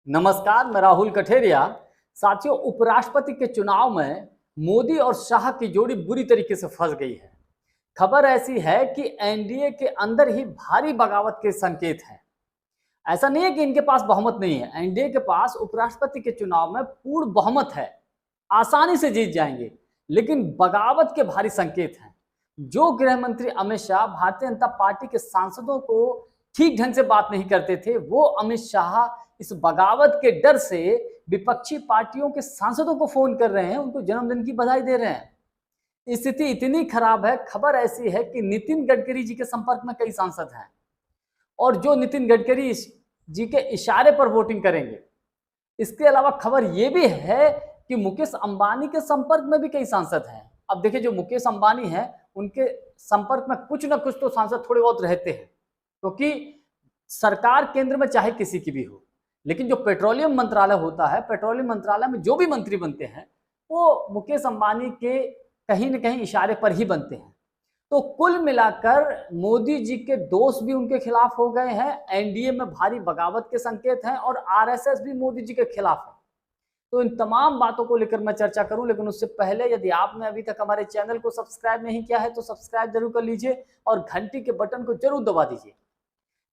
नमस्कार, मैं राहुल कठेरिया। साथियों, उपराष्ट्रपति के चुनाव में मोदी और शाह की जोड़ी बुरी तरीके से फंस गई है। खबर ऐसी है कि एनडीए के अंदर ही भारी बगावत के संकेत हैं। ऐसा नहीं है कि इनके पास बहुमत नहीं है, एनडीए के पास उपराष्ट्रपति के चुनाव में पूर्ण बहुमत है, आसानी से जीत जाएंगे, लेकिन बगावत के भारी संकेत हैं। जो गृह मंत्री अमित शाह भारतीय जनता पार्टी के सांसदों को ठीक ढंग से बात नहीं करते थे, वो अमित शाह इस बगावत के डर से विपक्षी पार्टियों के सांसदों को फोन कर रहे हैं, उनको जन्मदिन की बधाई दे रहे हैं। स्थिति इतनी खराब है, खबर ऐसी है कि नितिन गडकरी जी के संपर्क में कई सांसद हैं और जो नितिन गडकरी जी के इशारे पर वोटिंग करेंगे। इसके अलावा खबर यह भी है कि मुकेश अंबानी के संपर्क में भी कई सांसद हैं। अब देखिए, जो मुकेश अंबानी हैं उनके संपर्क में कुछ ना कुछ तो सांसद थोड़े बहुत रहते हैं, क्योंकि सरकार केंद्र में चाहे किसी की भी हो, लेकिन जो पेट्रोलियम मंत्रालय होता है, पेट्रोलियम मंत्रालय में जो भी मंत्री बनते हैं वो मुकेश अंबानी के कहीं न कहीं इशारे पर ही बनते हैं। तो कुल मिलाकर मोदी जी के दोस्त भी उनके खिलाफ हो गए हैं, एनडीए में भारी बगावत के संकेत हैं और आरएसएस भी मोदी जी के खिलाफ है। तो इन तमाम बातों को लेकर मैं चर्चा करूं, लेकिन उससे पहले यदि आपने अभी तक हमारे चैनल को सब्सक्राइब नहीं किया है तो सब्सक्राइब जरूर कर लीजिए और घंटी के बटन को जरूर दबा दीजिए।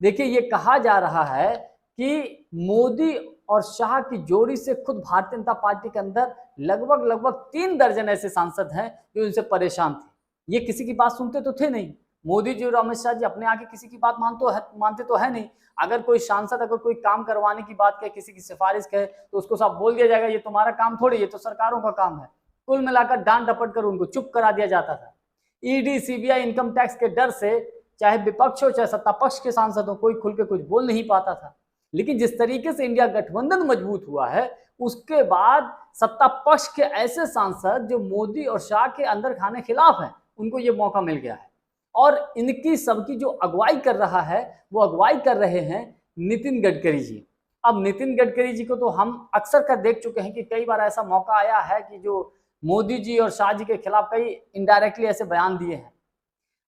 देखिए, ये कहा जा रहा है कि मोदी और शाह की जोड़ी से खुद भारतीय जनता पार्टी के अंदर लगभग 3 दर्जन ऐसे सांसद हैं जो इनसे परेशान थे। ये किसी की बात सुनते तो थे नहीं। मोदी जी और अमित शाह जी अपने आके किसी की बात मानते तो है नहीं। अगर कोई सांसद अगर कोई काम करवाने की बात कहे, किसी की सिफारिश कहे, तो उसको सब बोल दिया जाएगा ये तुम्हारा काम थोड़ी, ये तो सरकारों का काम है। कुल मिलाकर डांट डपट कर उनको चुप करा दिया जाता था। ईडी, सीबीआई, इनकम टैक्स के डर से चाहे विपक्ष हो चाहे सत्ता पक्ष के सांसद हो, कोई खुल के कुछ बोल नहीं पाता था। लेकिन जिस तरीके से इंडिया गठबंधन मजबूत हुआ है, उसके बाद सत्ता पक्ष के ऐसे सांसद जो मोदी और शाह के अंदर खाने खिलाफ हैं, उनको ये मौका मिल गया है और इनकी सबकी जो अगुवाई कर रहा है वो अगुवाई कर रहे हैं नितिन गडकरी जी। अब नितिन गडकरी जी को तो हम अक्सर कर देख चुके हैं कि कई बार ऐसा मौका आया है कि जो मोदी जी और शाह जी के खिलाफ कई इनडायरेक्टली ऐसे बयान दिए हैं।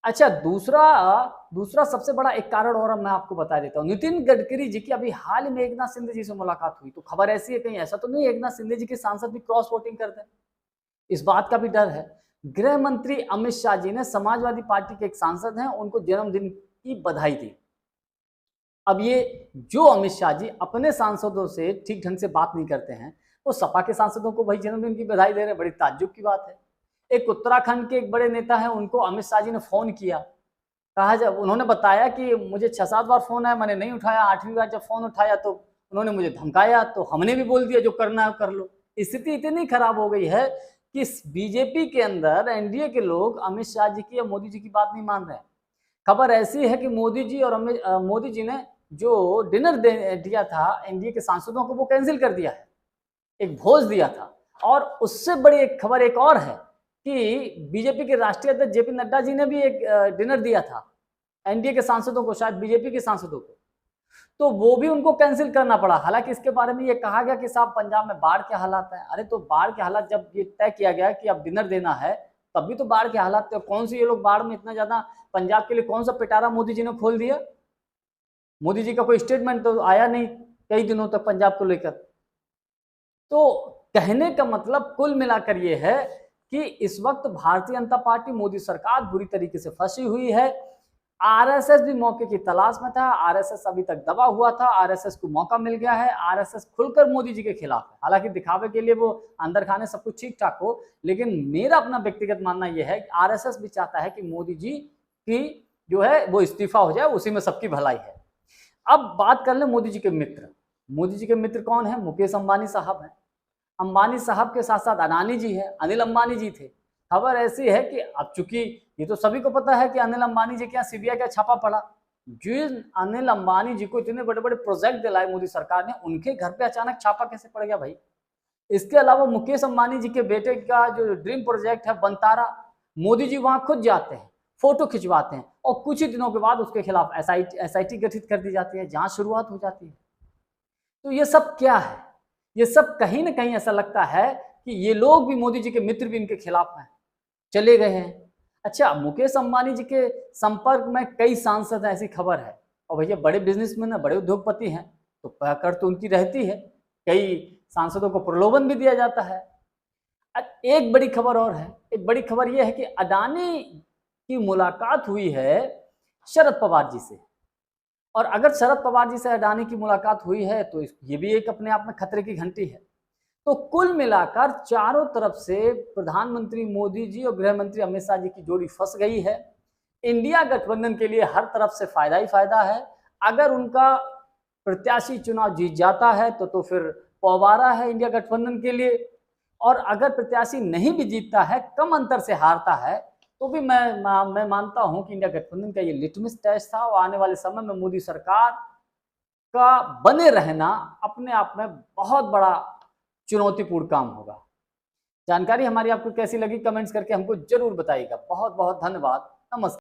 अच्छा, दूसरा सबसे बड़ा एक कारण और मैं आपको बता देता हूँ। नितिन गडकरी जी की अभी हाल में एकनाथ शिंदे जी से मुलाकात हुई, तो खबर ऐसी है कहीं ऐसा तो नहीं एकनाथ शिंदे जी के सांसद भी क्रॉस वोटिंग कर दें, इस बात का भी डर है। गृह मंत्री अमित शाह जी ने समाजवादी पार्टी के एक सांसद हैं, उनको जन्मदिन की बधाई दी। अब ये जो अमित शाह जी अपने सांसदों से ठीक ढंग से बात नहीं करते हैं, वो सपा के सांसदों को भाई जन्मदिन की बधाई दे रहे हैं, बड़ी ताज्जुब की बात है। एक उत्तराखंड के एक बड़े नेता हैं, उनको अमित शाह जी ने फोन किया, कहा जब उन्होंने बताया कि मुझे 6-7 बार फोन आया, मैंने नहीं उठाया, 8वीं बार जब फोन उठाया तो उन्होंने मुझे धमकाया, तो हमने भी बोल दिया जो करना है कर लो। स्थिति इतनी खराब हो गई है कि बीजेपी के अंदर एनडीए के लोग अमित शाह जी की या मोदी जी की बात नहीं मान रहे हैं। खबर ऐसी है कि मोदी जी और मोदी जी ने जो डिनर दिया था एनडीए के सांसदों को, वो कैंसिल कर दिया है, एक भोज दिया था। और उससे बड़ी एक खबर एक और है कि बीजेपी के राष्ट्रीय अध्यक्ष जेपी नड्डा जी ने भी एक डिनर दिया था एनडीए के सांसदों को, शायद बीजेपी के सांसदों को, तो वो भी उनको कैंसिल करना पड़ा। हालांकि इसके बारे में ये कहा गया कि साहब पंजाब में बाढ़ के हालात हैं। अरे तो बाढ़ के हालात जब ये तय किया गया कि अब डिनर देना है, तब भी तो बाढ़ के हालात थे। कौन सी ये लोग बाढ़ में इतना ज्यादा, पंजाब के लिए कौन सा पिटारा मोदी जी ने खोल दिया? मोदी जी का कोई स्टेटमेंट तो आया नहीं कई दिनों तक पंजाब को लेकर। तो कहने का मतलब कुल मिलाकर ये है कि इस वक्त भारतीय जनता पार्टी, मोदी सरकार बुरी तरीके से फंसी हुई है। आरएसएस भी मौके की तलाश में था, आरएसएस अभी तक दबा हुआ था, आरएसएस को मौका मिल गया है। आरएसएस खुलकर मोदी जी के खिलाफ है, हालांकि दिखावे के लिए वो अंदर खाने सब कुछ ठीक ठाक हो, लेकिन मेरा अपना व्यक्तिगत मानना यह है कि आरएसएस भी चाहता है कि मोदी जी की जो है वो इस्तीफा हो जाए, उसी में सबकी भलाई है। अब बात कर ले मोदी जी के मित्र। मोदी जी के मित्र कौन है? मुकेश अंबानी साहब हैं। अंबानी साहब के साथ साथ अडानी जी है, अनिल अंबानी जी थे। खबर ऐसी है कि अब चूंकि ये तो सभी को पता है कि अनिल अंबानी जी के यहाँ सीबीआई का छापा पड़ा, जिन अनिल अंबानी जी को इतने बड़े बड़े प्रोजेक्ट दिलाए मोदी सरकार ने, उनके घर पे अचानक छापा कैसे पड़ गया भाई? इसके अलावा मुकेश अंबानी जी के बेटे का जो ड्रीम प्रोजेक्ट है बनतारा, मोदी जी वहां खुद जाते हैं, फोटो खिंचवाते हैं और कुछ ही दिनों के बाद उसके खिलाफ एसआईटी गठित कर दी जाती है, जांच शुरुआत हो जाती है। तो ये सब क्या है? ये सब कहीं ना कहीं ऐसा लगता है कि ये लोग भी, मोदी जी के मित्र भी इनके खिलाफ हैं, चले गए हैं। अच्छा, मुकेश अंबानी जी के संपर्क में कई सांसद हैं, ऐसी खबर है। और भैया बड़े बिजनेसमैन है, बड़े उद्योगपति हैं, तो पकड़ तो उनकी रहती है। कई सांसदों को प्रलोभन भी दिया जाता है। एक बड़ी खबर और है, एक बड़ी खबर यह है कि अडानी की मुलाकात हुई है शरद पवार जी से, और अगर शरद पवार जी से अडानी की मुलाकात हुई है तो ये भी एक अपने आप में खतरे की घंटी है। तो कुल मिलाकर चारों तरफ से प्रधानमंत्री मोदी जी और गृह मंत्री अमित शाह जी की जोड़ी फंस गई है। इंडिया गठबंधन के लिए हर तरफ से फायदा ही फायदा है। अगर उनका प्रत्याशी चुनाव जीत जाता है तो फिर पौवारा है इंडिया गठबंधन के लिए, और अगर प्रत्याशी नहीं भी जीतता है, कम अंतर से हारता है, तो भी मैं मानता हूं कि इंडिया गठबंधन का ये लिटमस टेस्ट था, और आने वाले समय में मोदी सरकार का बने रहना अपने आप में बहुत बड़ा चुनौतीपूर्ण काम होगा। जानकारी हमारी आपको कैसी लगी कमेंट्स करके हमको जरूर बताइएगा। बहुत बहुत धन्यवाद। नमस्कार।